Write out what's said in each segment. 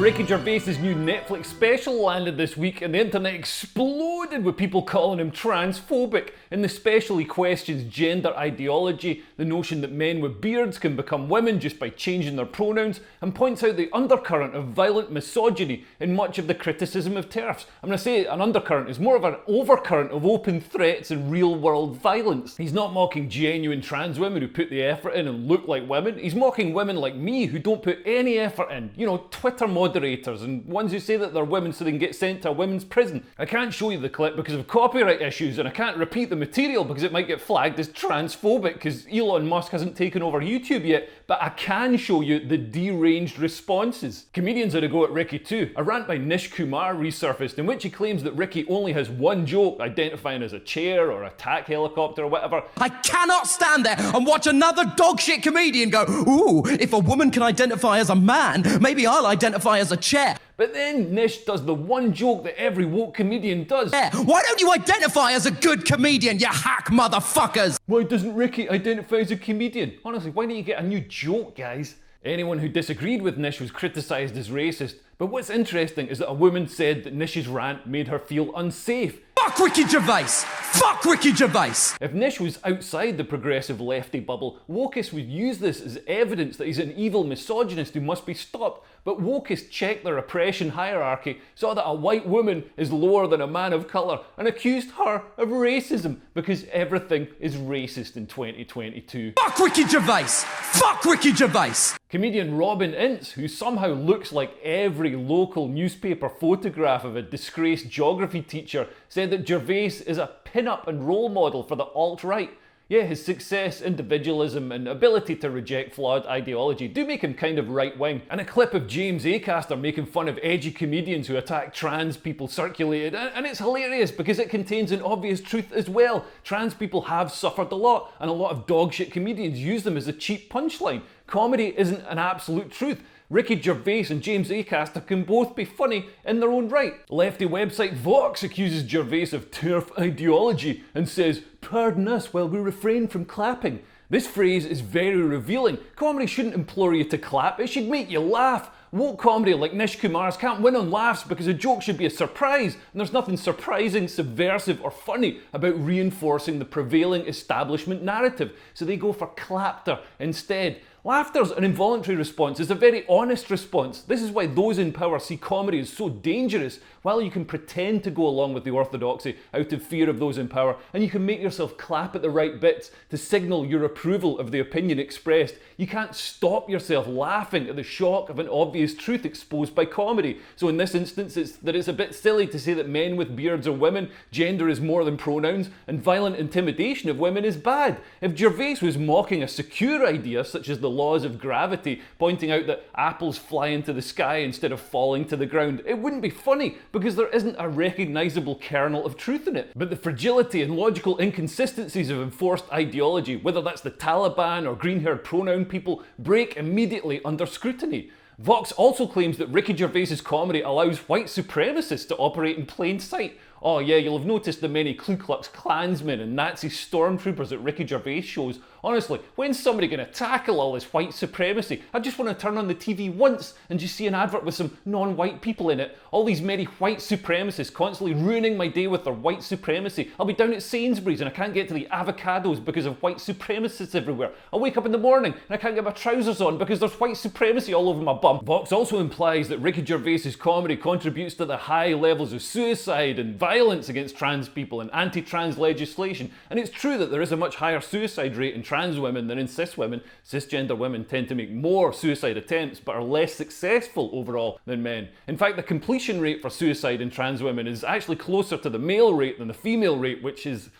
Ricky Gervais' new Netflix special landed this week and the internet exploded with people calling him transphobic. In the special he questions gender ideology, the notion that men with beards can become women just by changing their pronouns, and points out the undercurrent of violent misogyny in much of the criticism of TERFs. I'm going to say an undercurrent is more of an overcurrent of open threats and real world violence. He's not mocking genuine trans women who put the effort in and look like women, he's mocking women like me who don't put any effort in. You know, Twitter moderators and ones who say that they're women so they can get sent to a women's prison. I can't show you the clip because of copyright issues, and I can't repeat the material because it might get flagged as transphobic because Elon Musk hasn't taken over YouTube yet, but I can show you the deranged responses. Comedians had a go at Ricky too. A rant by Nish Kumar resurfaced in which he claims that Ricky only has one joke, identifying as a chair or a attack helicopter or whatever. I cannot stand there and watch another dogshit comedian go, ooh, if a woman can identify as a man, maybe I'll identify as a chair. But then Nish does the one joke that every woke comedian does. Why don't you identify as a good comedian, you hack motherfuckers? Why doesn't Ricky identify as a comedian? Honestly, why don't you get a new joke, guys? Anyone who disagreed with Nish was criticised as racist. But what's interesting is that a woman said that Nish's rant made her feel unsafe. Fuck Ricky Gervais! Fuck Ricky Gervais! If Nish was outside the progressive lefty bubble, wokists would use this as evidence that he's an evil misogynist who must be stopped. But wokists checked their oppression hierarchy, saw that a white woman is lower than a man of colour, and accused her of racism because everything is racist in 2022. Fuck Ricky Gervais! Fuck Ricky Gervais! Comedian Robin Ince, who somehow looks like every local newspaper photograph of a disgraced geography teacher, said that Gervais is a pin-up and role model for the alt-right. Yeah, his success, individualism, and ability to reject flawed ideology do make him kind of right-wing. And a clip of James Acaster making fun of edgy comedians who attack trans people circulated, and it's hilarious because it contains an obvious truth as well. Trans people have suffered a lot, and a lot of dogshit comedians use them as a cheap punchline. Comedy isn't an absolute truth. Ricky Gervais and James Acaster can both be funny in their own right. Lefty website Vox accuses Gervais of TERF ideology and says, "Pardon us while we refrain from clapping." This phrase is very revealing. Comedy shouldn't implore you to clap, it should make you laugh. Woke comedy like Nish Kumar's can't win on laughs because a joke should be a surprise, and there's nothing surprising, subversive or funny about reinforcing the prevailing establishment narrative, so they go for clapter instead. Laughter's an involuntary response, it's a very honest response. This is why those in power see comedy as so dangerous. While you can pretend to go along with the orthodoxy out of fear of those in power, and you can make yourself clap at the right bits to signal your approval of the opinion expressed, you can't stop yourself laughing at the shock of an obvious truth exposed by comedy. So in this instance, it's a bit silly to say that men with beards are women, gender is more than pronouns, and violent intimidation of women is bad. If Gervais was mocking a secure idea, such as the laws of gravity, pointing out that apples fly into the sky instead of falling to the ground, it wouldn't be funny because there isn't a recognisable kernel of truth in it. But the fragility and logical inconsistencies of enforced ideology, whether that's the Taliban or green-haired pronoun people, break immediately under scrutiny. Vox also claims that Ricky Gervais' comedy allows white supremacists to operate in plain sight. Oh yeah, you'll have noticed the many Ku Klux Klansmen and Nazi stormtroopers at Ricky Gervais shows. Honestly, when's somebody going to tackle all this white supremacy? I just want to turn on the TV once and just see an advert with some non-white people in it. All these many white supremacists constantly ruining my day with their white supremacy. I'll be down at Sainsbury's and I can't get to the avocados because of white supremacists everywhere. I'll wake up in the morning and I can't get my trousers on because there's white supremacy all over my bum. Vox also implies that Ricky Gervais' comedy contributes to the high levels of suicide and violence against trans people and anti-trans legislation. And it's true that there is a much higher suicide rate in trans women than in cis women. Cisgender women tend to make more suicide attempts but are less successful overall than men. In fact, the completion rate for suicide in trans women is actually closer to the male rate than the female rate, which is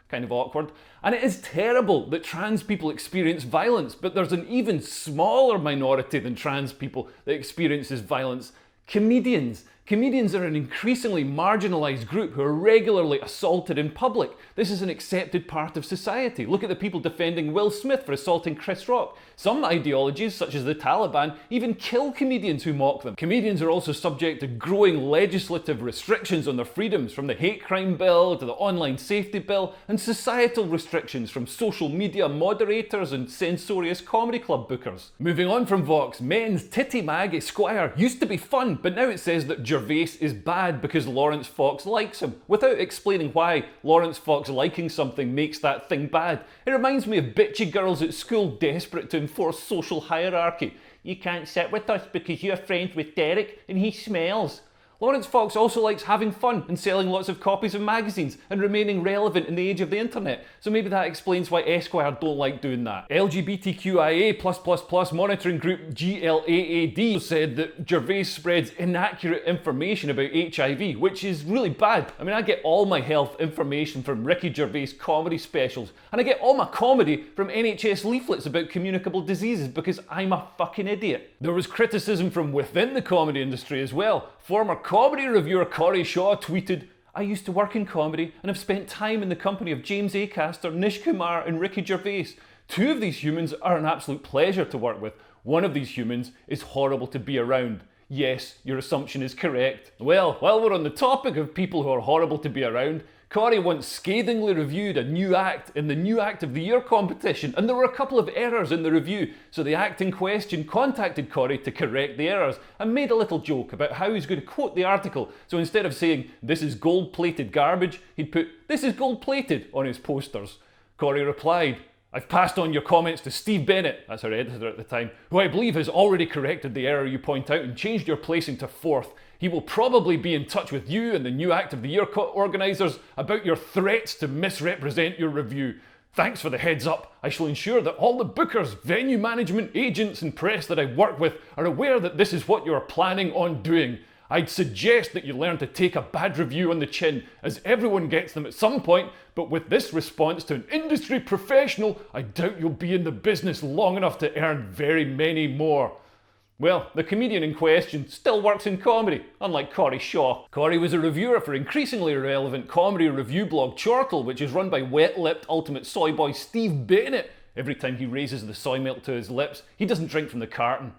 kind of awkward. And it is terrible that trans people experience violence, but there's an even smaller minority than trans people that experiences violence. Comedians. Comedians are an increasingly marginalised group who are regularly assaulted in public. This is an accepted part of society. Look at the people defending Will Smith for assaulting Chris Rock. Some ideologies, such as the Taliban, even kill comedians who mock them. Comedians are also subject to growing legislative restrictions on their freedoms, from the hate crime bill to the online safety bill, and societal restrictions from social media moderators and censorious comedy club bookers. Moving on from Vox, men's titty mag Esquire used to be fun, but now it says that Gervais is bad because Lawrence Fox likes him, without explaining why Lawrence Fox liking something makes that thing bad. It reminds me of bitchy girls at school desperate to enforce social hierarchy. You can't sit with us because you're friends with Derek and he smells. Lawrence Fox also likes having fun and selling lots of copies of magazines and remaining relevant in the age of the internet, so maybe that explains why Esquire don't like doing that. LGBTQIA++ monitoring group GLAAD said that Gervais spreads inaccurate information about HIV, which is really bad. I mean, I get all my health information from Ricky Gervais comedy specials, and I get all my comedy from NHS leaflets about communicable diseases because I'm a fucking idiot. There was criticism from within the comedy industry as well. Former comedy reviewer Corey Shaw tweeted, "I used to work in comedy and have spent time in the company of James Acaster, Nish Kumar and Ricky Gervais. Two of these humans are an absolute pleasure to work with. One of these humans is horrible to be around." Yes, your assumption is correct. Well, while we're on the topic of people who are horrible to be around, Corey once scathingly reviewed a new act in the New Act of the Year competition, and there were a couple of errors in the review, so the act in question contacted Corey to correct the errors and made a little joke about how he's going to quote the article. So instead of saying, "This is gold-plated garbage," he'd put, "This is gold-plated" on his posters. Corey replied, "I've passed on your comments to Steve Bennett," that's our editor at the time, "who I believe has already corrected the error you point out and changed your placing to 4th. He will probably be in touch with you and the New Act of the Year organisers about your threats to misrepresent your review. Thanks for the heads up. I shall ensure that all the bookers, venue management, agents and press that I work with are aware that this is what you are planning on doing. I'd suggest that you learn to take a bad review on the chin, as everyone gets them at some point, but with this response to an industry professional, I doubt you'll be in the business long enough to earn very many more." Well, the comedian in question still works in comedy, unlike Corey Shaw. Corey was a reviewer for increasingly irrelevant comedy review blog Chortle, which is run by wet-lipped ultimate soy boy Steve Bennett. Every time he raises the soy milk to his lips, he doesn't drink from the carton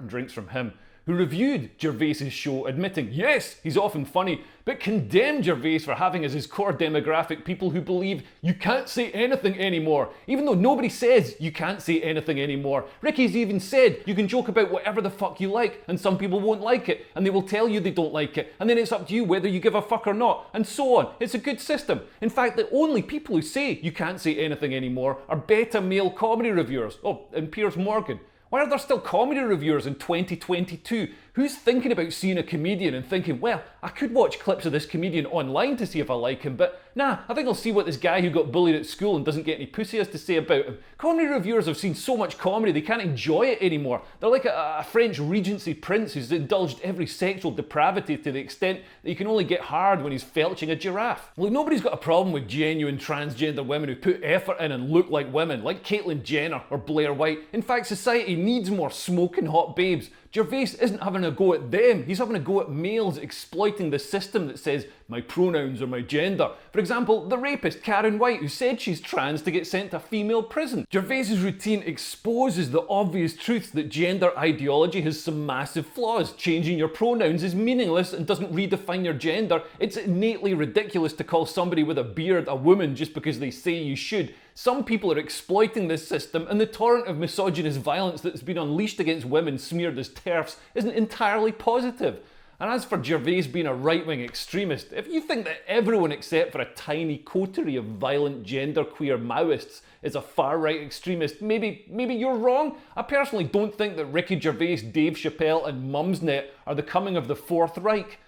drinks from him. Who reviewed Gervais' show, admitting, yes, he's often funny, but condemned Gervais for having as his core demographic people who believe you can't say anything anymore, even though nobody says you can't say anything anymore. Ricky's even said you can joke about whatever the fuck you like, and some people won't like it, and they will tell you they don't like it, and then it's up to you whether you give a fuck or not, and so on. It's a good system. In fact, the only people who say you can't say anything anymore are beta male comedy reviewers. Oh, and Piers Morgan. Why are there still comedy reviewers in 2022? Who's thinking about seeing a comedian and thinking, well, I could watch clips of this comedian online to see if I like him, but nah, I think I'll see what this guy who got bullied at school and doesn't get any pussy has to say about him. Comedy reviewers have seen so much comedy they can't enjoy it anymore. They're like a French Regency prince who's indulged every sexual depravity to the extent that he can only get hard when he's felching a giraffe. Look, nobody's got a problem with genuine transgender women who put effort in and look like women, like Caitlyn Jenner or Blair White. In fact, society needs more smoking hot babes. Gervais isn't having a go at them, he's having a go at males exploiting the system that says my pronouns are my gender. For example, the rapist Karen White, who said she's trans to get sent to a female prison. Gervais's routine exposes the obvious truths that gender ideology has some massive flaws. Changing your pronouns is meaningless and doesn't redefine your gender. It's innately ridiculous to call somebody with a beard a woman just because they say you should. Some people are exploiting this system, and the torrent of misogynist violence that's been unleashed against women smeared as TERFs isn't entirely positive. And as for Gervais being a right-wing extremist, if you think that everyone except for a tiny coterie of violent genderqueer Maoists is a far-right extremist, maybe you're wrong. I personally don't think that Ricky Gervais, Dave Chappelle and Mumsnet are the coming of the Fourth Reich.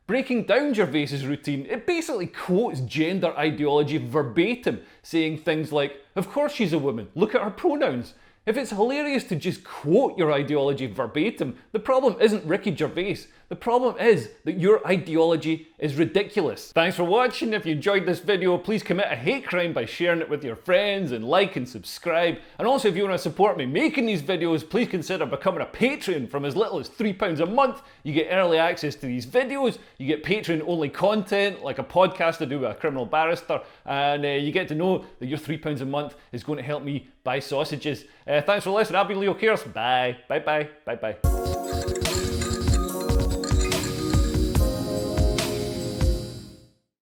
Breaking down Gervais's routine, it basically quotes gender ideology verbatim, saying things like, of course she's a woman, look at her pronouns. If it's hilarious to just quote your ideology verbatim, the problem isn't Ricky Gervais. The problem is that your ideology is ridiculous. Thanks for watching. If you enjoyed this video, please commit a hate crime by sharing it with your friends and like and subscribe. And also, if you want to support me making these videos, please consider becoming a patron. From as little as £3 a month, you get early access to these videos, you get patron-only content, like a podcast I do with a criminal barrister, and you get to know that your £3 a month is going to help me buy sausages. Thanks for listening. I've been Leo Kearse. Bye. Bye-bye. Bye-bye.